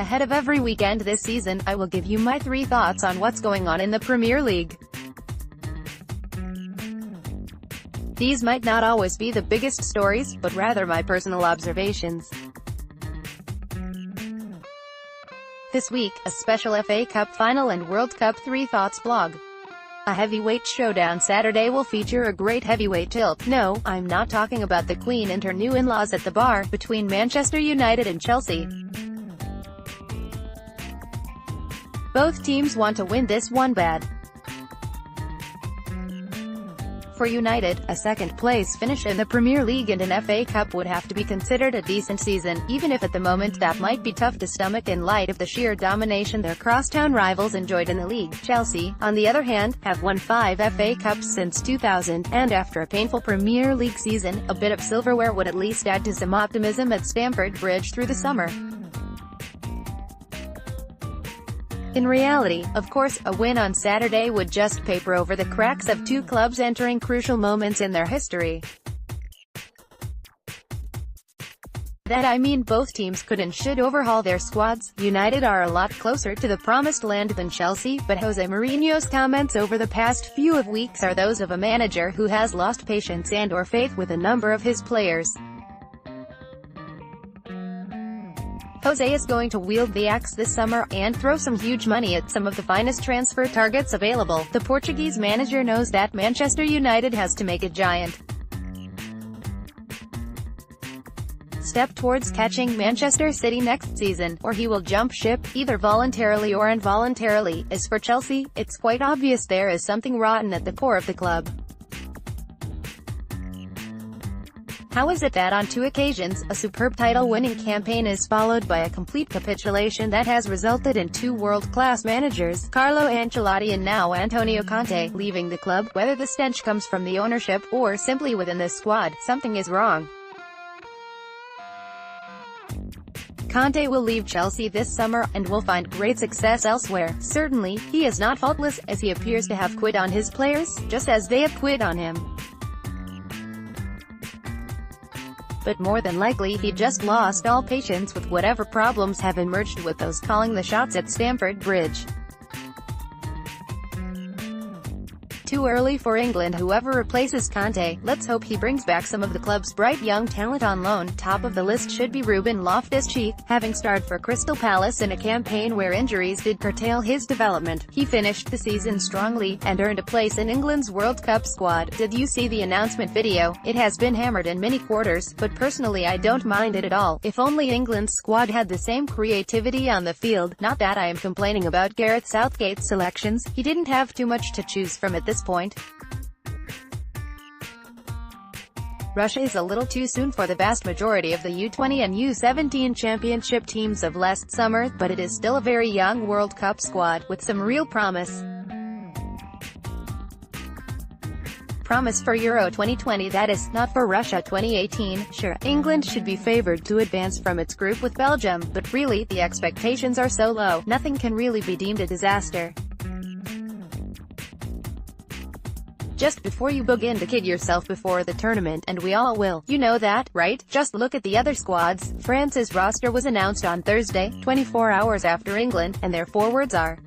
Ahead of every weekend this season, I will give you my 3 thoughts on what's going on in the Premier League. These might not always be the biggest stories, but rather my personal observations. This week, a special FA Cup final and World Cup 3 Thoughts blog. A heavyweight showdown Saturday will feature a great heavyweight tilt. No, I'm not talking about the Queen and her new in-laws at the bar, between Manchester United and Chelsea. Both teams want to win this one bad. For United, a second-place finish in the Premier League and an FA Cup would have to be considered a decent season, even if at the moment that might be tough to stomach in light of the sheer domination their crosstown rivals enjoyed in the league. Chelsea, on the other hand, have won 5 FA Cups since 2000, and after a painful Premier League season, a bit of silverware would at least add to some optimism at Stamford Bridge through the summer. In reality, of course, a win on Saturday would just paper over the cracks of two clubs entering crucial moments in their history. That I mean both teams could and should overhaul their squads. United are a lot closer to the promised land than Chelsea, but Jose Mourinho's comments over the past few weeks are those of a manager who has lost patience and/or faith with a number of his players. Jose is going to wield the axe this summer, and throw some huge money at some of the finest transfer targets available. The Portuguese manager knows that Manchester United has to make a giant step towards catching Manchester City next season, or he will jump ship, either voluntarily or involuntarily. As for Chelsea, it's quite obvious there is something rotten at the core of the club. How is it that on 2 occasions, a superb title-winning campaign is followed by a complete capitulation that has resulted in 2 world-class managers, Carlo Ancelotti and now Antonio Conte, leaving the club? Whether the stench comes from the ownership, or simply within the squad, something is wrong. Conte will leave Chelsea this summer, and will find great success elsewhere. Certainly, he is not faultless, as he appears to have quit on his players, just as they have quit on him. But more than likely he just lost all patience with whatever problems have emerged with those calling the shots at Stamford Bridge. Too early for England. Whoever replaces Conte, let's hope he brings back some of the club's bright young talent on loan. Top of the list should be Ruben Loftus-Cheek, having starred for Crystal Palace in a campaign where injuries did curtail his development. He finished the season strongly, and earned a place in England's World Cup squad. Did you see the announcement video? It has been hammered in many quarters, but personally I don't mind it at all. If only England's squad had the same creativity on the field. Not that I am complaining about Gareth Southgate's selections, he didn't have too much to choose from at this point. Russia is a little too soon for the vast majority of the U20 and U17 championship teams of last summer, but it is still a very young World Cup squad, with some real promise. Promise for Euro 2020, that is, not for Russia 2018. Sure, England should be favored to advance from its group with Belgium, but really, the expectations are so low, nothing can really be deemed a disaster. Just before you begin to kid yourself before the tournament, and we all will, you know that, right? Just look at the other squads. France's roster was announced on Thursday, 24 hours after England, and their forwards are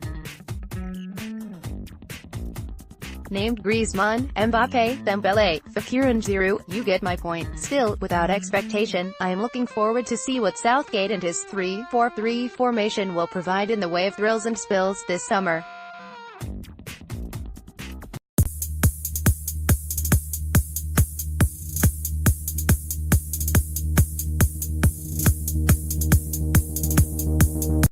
named Griezmann, Mbappé, Dembélé, Fekir and Giroud. You get my point. Still, without expectation, I am looking forward to see what Southgate and his 3-4-3 formation will provide in the way of thrills and spills this summer.